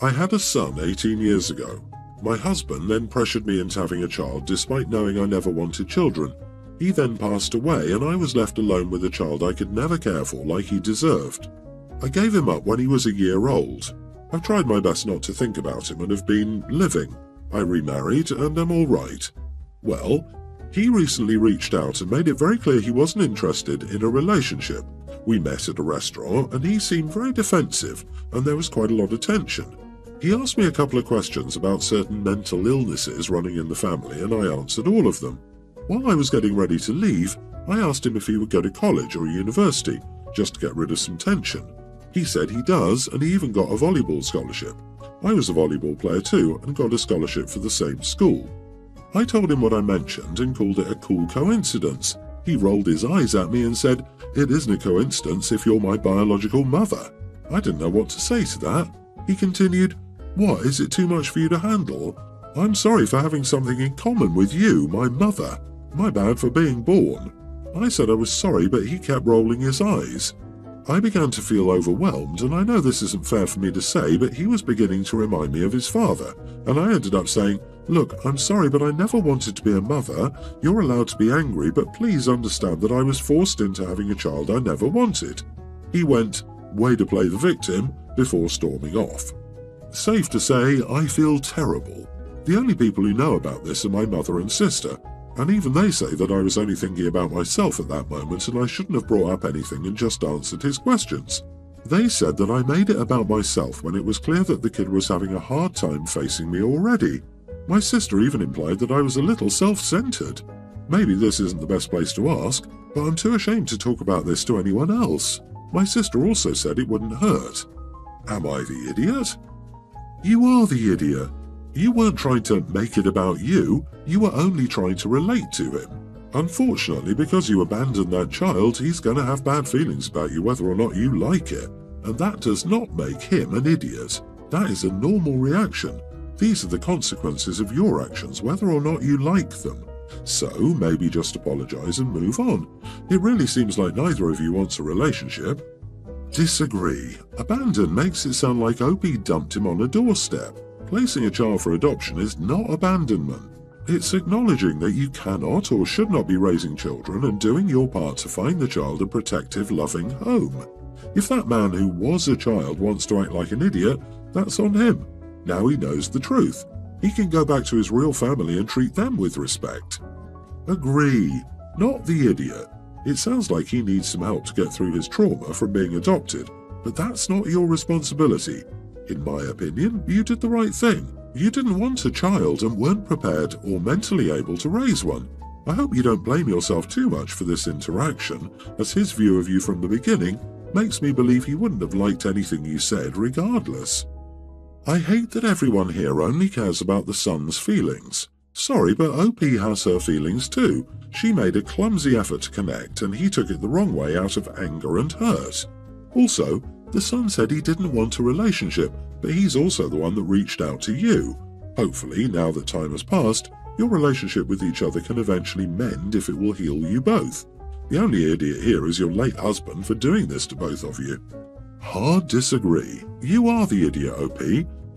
I had a son 18 years ago. My husband then pressured me into having a child despite knowing I never wanted children. He then passed away and I was left alone with a child I could never care for like he deserved. I gave him up when he was a year old. I've tried my best not to think about him and have been living. I remarried and am all right. Well, he recently reached out and made it very clear he wasn't interested in a relationship. We met at a restaurant and he seemed very defensive and there was quite a lot of tension. He asked me a couple of questions about certain mental illnesses running in the family and I answered all of them. While I was getting ready to leave, I asked him if he would go to college or university, just to get rid of some tension. He said he does, and he even got a volleyball scholarship. I was a volleyball player too, and got a scholarship for the same school. I told him what I mentioned and called it a cool coincidence. He rolled his eyes at me and said, "It isn't a coincidence if you're my biological mother." I didn't know what to say to that. He continued, "What, is it too much for you to handle? I'm sorry for having something in common with you, my mother. My bad for being born." I said I was sorry, but he kept rolling his eyes. I began to feel overwhelmed, and I know this isn't fair for me to say, but he was beginning to remind me of his father, and I ended up saying, "Look, I'm sorry, but I never wanted to be a mother. You're allowed to be angry, but please understand that I was forced into having a child I never wanted." He went, "Way to play the victim," before storming off. Safe to say, I feel terrible. The only people who know about this are my mother and sister, and even they say that I was only thinking about myself at that moment and I shouldn't have brought up anything and just answered his questions. They said that I made it about myself when it was clear that the kid was having a hard time facing me already. My sister even implied that I was a little self-centered. Maybe this isn't the best place to ask, but I'm too ashamed to talk about this to anyone else. My sister also said it wouldn't hurt. Am I the idiot? You are the idiot. You weren't trying to make it about you, you were only trying to relate to him. Unfortunately, because you abandoned that child, he's going to have bad feelings about you whether or not you like it. And that does not make him an idiot. That is a normal reaction. These are the consequences of your actions, whether or not you like them. So, maybe just apologize and move on. It really seems like neither of you wants a relationship. Disagree. Abandon makes it sound like Opie dumped him on a doorstep. Placing a child for adoption is not abandonment. It's acknowledging that you cannot or should not be raising children and doing your part to find the child a protective, loving home. If that man who was a child wants to act like an idiot, that's on him. Now he knows the truth. He can go back to his real family and treat them with respect. Agree. Not the idiot. It sounds like he needs some help to get through his trauma from being adopted, but that's not your responsibility. In my opinion, you did the right thing. You didn't want a child and weren't prepared or mentally able to raise one. I hope you don't blame yourself too much for this interaction, as his view of you from the beginning makes me believe he wouldn't have liked anything you said regardless. I hate that everyone here only cares about the son's feelings. Sorry, but OP has her feelings too. She made a clumsy effort to connect and he took it the wrong way out of anger and hurt. Also, the son said he didn't want a relationship, but he's also the one that reached out to you. Hopefully, now that time has passed, your relationship with each other can eventually mend if it will heal you both. The only idiot here is your late husband for doing this to both of you. Hard disagree. You are the idiot, OP.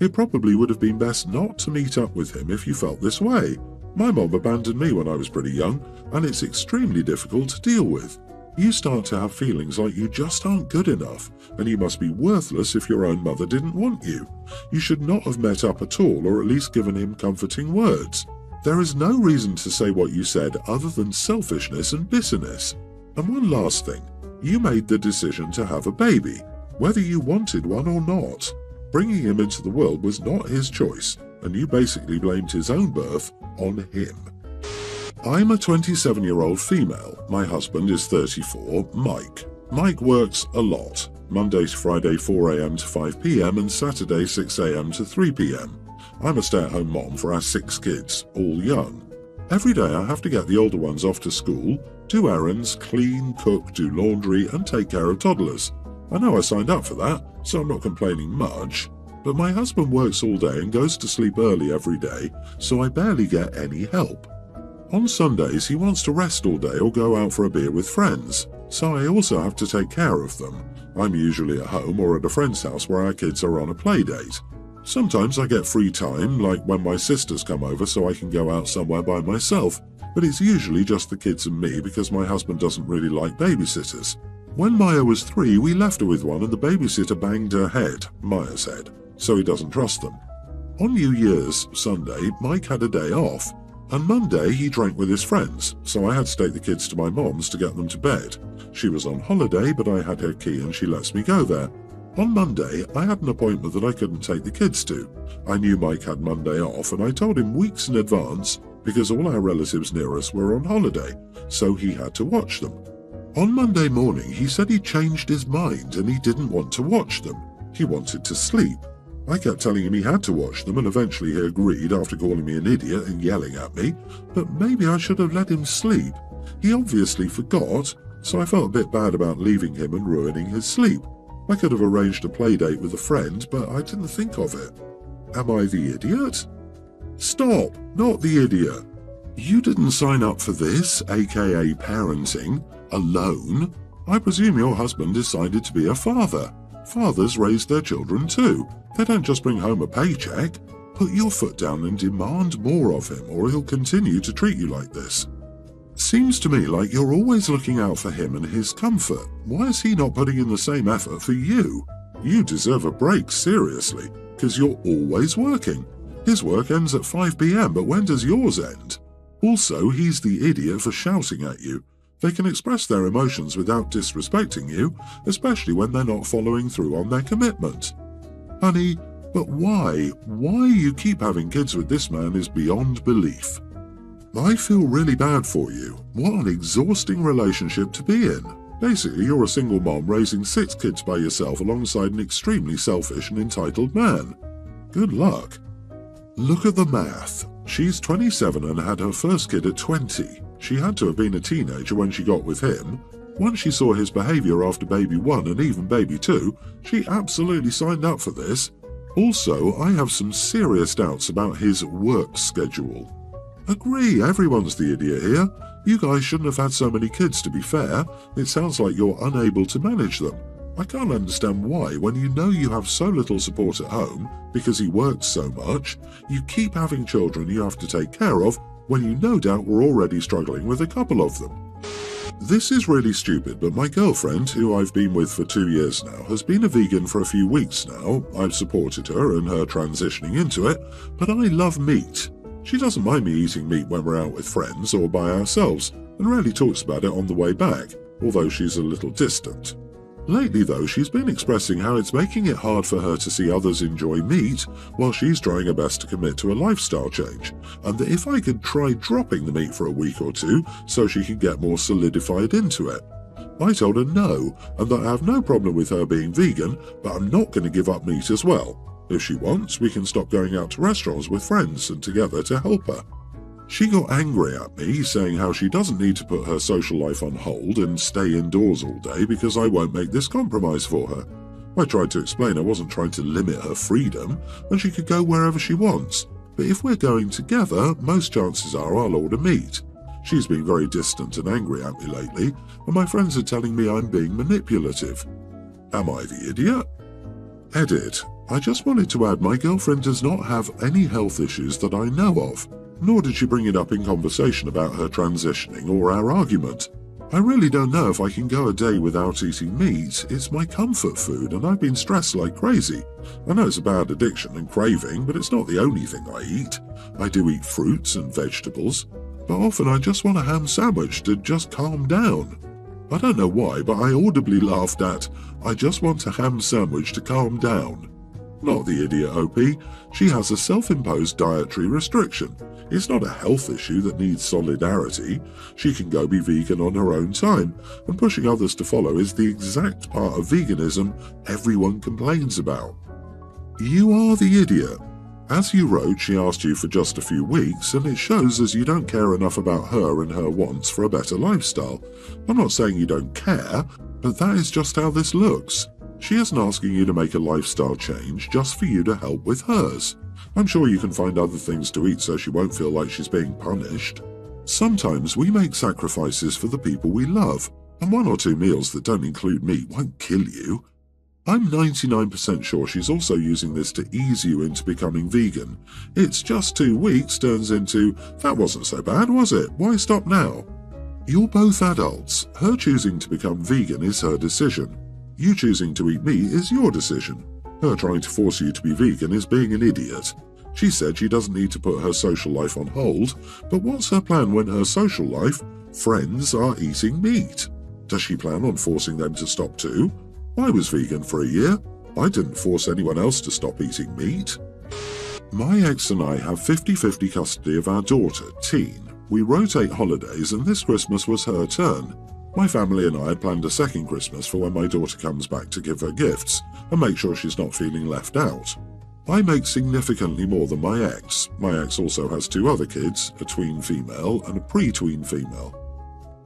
It probably would have been best not to meet up with him if you felt this way. My mom abandoned me when I was pretty young, and it's extremely difficult to deal with. You start to have feelings like you just aren't good enough, and you must be worthless if your own mother didn't want you. You should not have met up at all, or at least given him comforting words. There is no reason to say what you said other than selfishness and bitterness. And one last thing, you made the decision to have a baby, whether you wanted one or not. Bringing him into the world was not his choice, and you basically blamed his own birth on him. I'm a 27-year-old female. My husband is 34, Mike. Mike works a lot. Monday to Friday 4 a.m. to 5 p.m. and Saturday 6 a.m. to 3 p.m. I'm a stay-at-home mom for our 6 kids, all young. Every day I have to get the older ones off to school, do errands, clean, cook, do laundry, and take care of toddlers. I know I signed up for that, so I'm not complaining much. But my husband works all day and goes to sleep early every day, so I barely get any help. On Sundays, he wants to rest all day or go out for a beer with friends, so I also have to take care of them. I'm usually at home or at a friend's house where our kids are on a play date. Sometimes I get free time, like when my sisters come over so I can go out somewhere by myself, but it's usually just the kids and me because my husband doesn't really like babysitters. When Maya was 3, we left her with one and the babysitter banged her head, Maya's head, so he doesn't trust them. On New Year's Sunday, Mike had a day off, and Monday he drank with his friends, so I had to take the kids to my mom's to get them to bed. She was on holiday, but I had her key and she lets me go there. On Monday, I had an appointment that I couldn't take the kids to. I knew Mike had Monday off, and I told him weeks in advance because all our relatives near us were on holiday, so he had to watch them. On Monday morning, he said he changed his mind and he didn't want to watch them. He wanted to sleep. I kept telling him he had to watch them, and eventually he agreed after calling me an idiot and yelling at me, but maybe I should have let him sleep. He obviously forgot, so I felt a bit bad about leaving him and ruining his sleep. I could have arranged a play date with a friend, but I didn't think of it. Am I the idiot? Stop, not the idiot. You didn't sign up for this, aka parenting, alone. I presume your husband decided to be a father. Fathers raise their children too. They don't just bring home a paycheck. Put your foot down and demand more of him, or he'll continue to treat you like this. Seems to me like you're always looking out for him and his comfort. Why is he not putting in the same effort for you? You deserve a break, seriously, because you're always working. His work ends at 5 p.m, but when does yours end? Also, he's the idiot for shouting at you. They can express their emotions without disrespecting you, especially when they're not following through on their commitment. Honey, but why? Why you keep having kids with this man is beyond belief. I feel really bad for you. What an exhausting relationship to be in. Basically, you're a single mom raising 6 kids by yourself alongside an extremely selfish and entitled man. Good luck. Look at the math. She's 27 and had her first kid at 20. She had to have been a teenager when she got with him. Once she saw his behavior after baby 1 and even baby 2, she absolutely signed up for this. Also, I have some serious doubts about his work schedule. Agree, everyone's the idiot here. You guys shouldn't have had so many kids, to be fair. It sounds like you're unable to manage them. I can't understand why, when you know you have so little support at home, because he works so much, you keep having children you have to take care of, when you no doubt were already struggling with a couple of them. This is really stupid, but my girlfriend, who I've been with for 2 years now, has been a vegan for a few weeks now. I've supported her in her transitioning into it, but I love meat. She doesn't mind me eating meat when we're out with friends or by ourselves, and rarely talks about it on the way back, although she's a little distant. Lately though, she's been expressing how it's making it hard for her to see others enjoy meat while she's trying her best to commit to a lifestyle change, and that if I could try dropping the meat for a week or 2 so she can get more solidified into it. I told her no, and that I have no problem with her being vegan, but I'm not going to give up meat as well. If she wants, we can stop going out to restaurants with friends and together to help her. She got angry at me, saying how she doesn't need to put her social life on hold and stay indoors all day because I won't make this compromise for her. I tried to explain I wasn't trying to limit her freedom and she could go wherever she wants, but if we're going together, most chances are I'll order meat. She's been very distant and angry at me lately, and my friends are telling me I'm being manipulative. Am I the idiot? Edit. I just wanted to add my girlfriend does not have any health issues that I know of, nor did she bring it up in conversation about her transitioning or our argument. I really don't know if I can go a day without eating meat. It's my comfort food and I've been stressed like crazy. I know it's a bad addiction and craving, but it's not the only thing I eat. I do eat fruits and vegetables, but often I just want a ham sandwich to just calm down. I don't know why, but I audibly laughed at, I just want a ham sandwich to calm down. Not the idiot OP, she has a self-imposed dietary restriction. It's not a health issue that needs solidarity. She can go be vegan on her own time, and pushing others to follow is the exact part of veganism everyone complains about. You are the idiot. As you wrote, she asked you for just a few weeks, and it shows as you don't care enough about her and her wants for a better lifestyle. I'm not saying you don't care, but that is just how this looks. She isn't asking you to make a lifestyle change just for you to help with hers. I'm sure you can find other things to eat so she won't feel like she's being punished. Sometimes we make sacrifices for the people we love, and 1 or 2 meals that don't include meat won't kill you. I'm 99% sure she's also using this to ease you into becoming vegan. It's just 2 weeks turns into, that wasn't so bad, was it? Why stop now? You're both adults. Her choosing to become vegan is her decision. You choosing to eat meat is your decision. Her trying to force you to be vegan is being an idiot. She said she doesn't need to put her social life on hold, but what's her plan when her social life, friends, are eating meat? Does she plan on forcing them to stop too? I was vegan for a year. I didn't force anyone else to stop eating meat. My ex and I have 50-50 custody of our daughter, Teen. We rotate holidays and this Christmas was her turn. My family and I had planned a second Christmas for when my daughter comes back to give her gifts and make sure she's not feeling left out. I make significantly more than my ex. My ex also has 2 other kids, a tween female and a pre-tween female.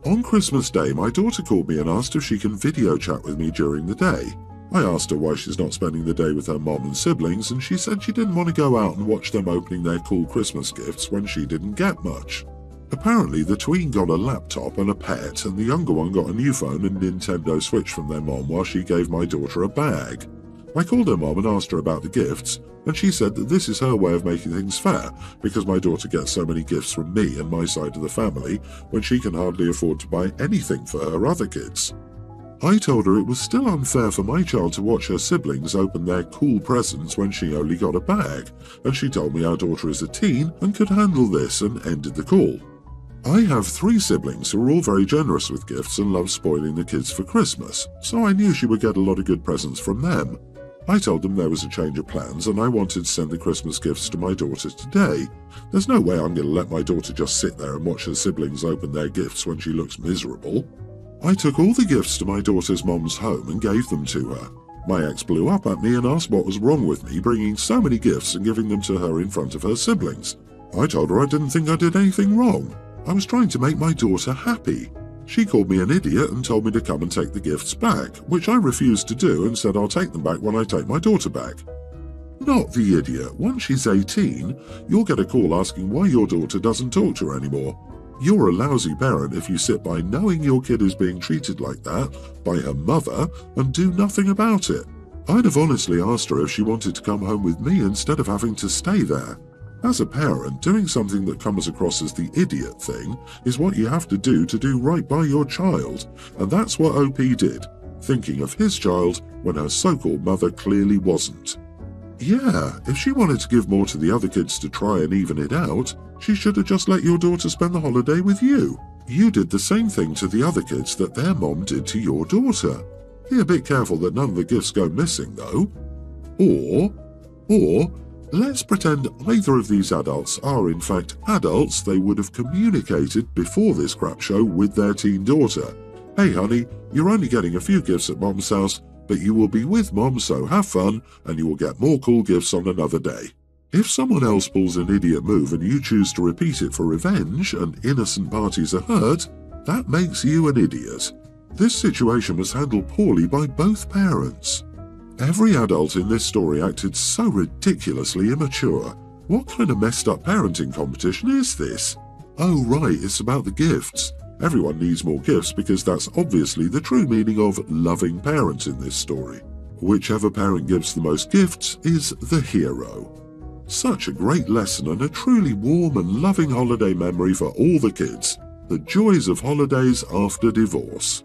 On Christmas Day, my daughter called me and asked if she can video chat with me during the day. I asked her why she's not spending the day with her mom and siblings, and she said she didn't want to go out and watch them opening their cool Christmas gifts when she didn't get much. Apparently, the tween got a laptop and a pet, and the younger one got a new phone and Nintendo Switch from their mom while she gave my daughter a bag. I called her mom and asked her about the gifts, and she said that this is her way of making things fair, because my daughter gets so many gifts from me and my side of the family when she can hardly afford to buy anything for her other kids. I told her it was still unfair for my child to watch her siblings open their cool presents when she only got a bag, and she told me our daughter is a teen and could handle this and ended the call. I have 3 siblings who are all very generous with gifts and love spoiling the kids for Christmas, so I knew she would get a lot of good presents from them. I told them there was a change of plans and I wanted to send the Christmas gifts to my daughter today. There's no way I'm going to let my daughter just sit there and watch her siblings open their gifts when she looks miserable. I took all the gifts to my daughter's mom's home and gave them to her. My ex blew up at me and asked what was wrong with me bringing so many gifts and giving them to her in front of her siblings. I told her I didn't think I did anything wrong. I was trying to make my daughter happy. She called me an idiot and told me to come and take the gifts back, which I refused to do and said I'll take them back when I take my daughter back. Not the idiot. Once she's 18, you'll get a call asking why your daughter doesn't talk to her anymore. You're a lousy parent if you sit by knowing your kid is being treated like that by her mother and do nothing about it. I'd have honestly asked her if she wanted to come home with me instead of having to stay there. As a parent, doing something that comes across as the idiot thing is what you have to do right by your child, and that's what OP did, thinking of his child when her so-called mother clearly wasn't. Yeah, if she wanted to give more to the other kids to try and even it out, she should have just let your daughter spend the holiday with you. You did the same thing to the other kids that their mom did to your daughter. Be a bit careful that none of the gifts go missing, though. Or, let's pretend either of these adults are in fact adults they would have communicated before this crap show with their teen daughter. Hey honey, you're only getting a few gifts at Mom's house, but you will be with Mom, so have fun, and you will get more cool gifts on another day. If someone else pulls an idiot move and you choose to repeat it for revenge and innocent parties are hurt, that makes you an idiot. This situation was handled poorly by both parents. Every adult in this story acted so ridiculously immature. What kind of messed up parenting competition is this? Oh right, it's about the gifts. Everyone needs more gifts because that's obviously the true meaning of loving parent in this story. Whichever parent gives the most gifts is the hero. Such a great lesson and a truly warm and loving holiday memory for all the kids. The joys of holidays after divorce.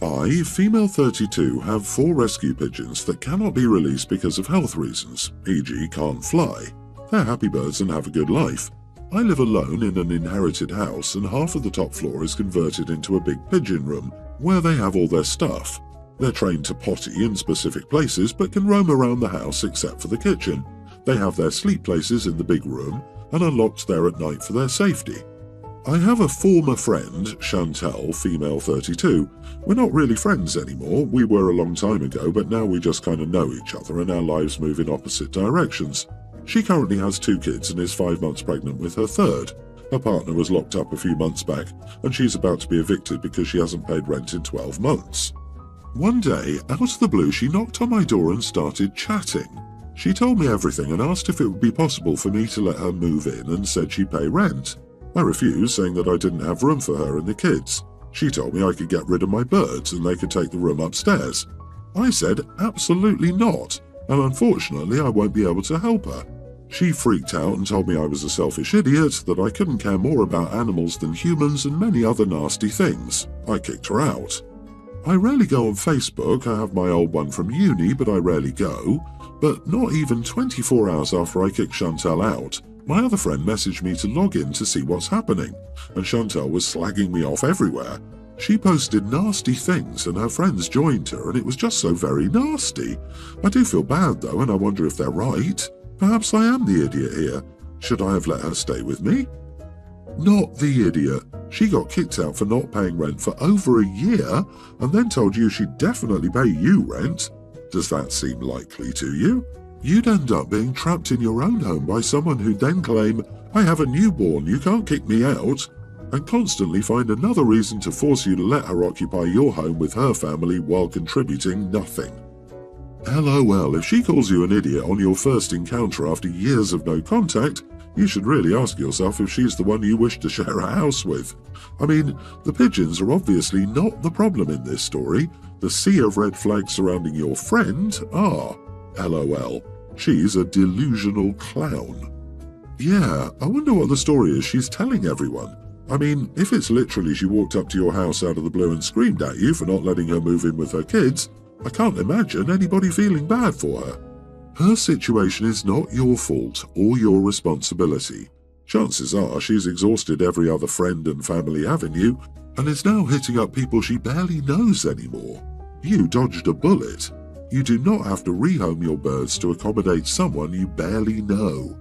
I, female 32, have 4 rescue pigeons that cannot be released because of health reasons, e.g. can't fly. They're happy birds and have a good life. I live alone in an inherited house and half of the top floor is converted into a big pigeon room where they have all their stuff. They're trained to potty in specific places but can roam around the house except for the kitchen. They have their sleep places in the big room and are locked there at night for their safety. I have a former friend, Chantel, female 32. We're not really friends anymore. We were a long time ago, but now we just kind of know each other and our lives move in opposite directions. She currently has 2 kids and is 5 months pregnant with her 3rd. Her partner was locked up a few months back and she's about to be evicted because she hasn't paid rent in 12 months. One day, out of the blue, she knocked on my door and started chatting. She told me everything and asked if it would be possible for me to let her move in and said she'd pay rent. I refused, saying that I didn't have room for her and the kids. She told me I could get rid of my birds and they could take the room upstairs. I said absolutely not, and unfortunately I won't be able to help her. She freaked out and told me I was a selfish idiot, that I couldn't care more about animals than humans and many other nasty things. I kicked her out. I rarely go on Facebook. I have my old one from uni, but I rarely go. But not even 24 hours after I kicked Chantal out, my other friend messaged me to log in to see what's happening, and Chantal was slagging me off everywhere. She posted nasty things and her friends joined her, and it was just so very nasty. I do feel bad though, and I wonder if they're right. Perhaps I am the idiot here. Should I have let her stay with me? Not the idiot. She got kicked out for not paying rent for over a year and then told you she'd definitely pay you rent. Does that seem likely to you? You'd end up being trapped in your own home by someone who'd then claim, "I have a newborn, you can't kick me out," and constantly find another reason to force you to let her occupy your home with her family while contributing nothing. LOL, if she calls you an idiot on your first encounter after years of no contact, you should really ask yourself if she's the one you wish to share a house with. I mean, the pigeons are obviously not the problem in this story. The sea of red flags surrounding your friend are. LOL, she's a delusional clown. Yeah, I wonder what the story is she's telling everyone. I mean, if it's literally she walked up to your house out of the blue and screamed at you for not letting her move in with her kids, I can't imagine anybody feeling bad for her. Her situation is not your fault or your responsibility. Chances are she's exhausted every other friend and family avenue and is now hitting up people she barely knows anymore. You dodged a bullet. You do not have to rehome your birds to accommodate someone you barely know.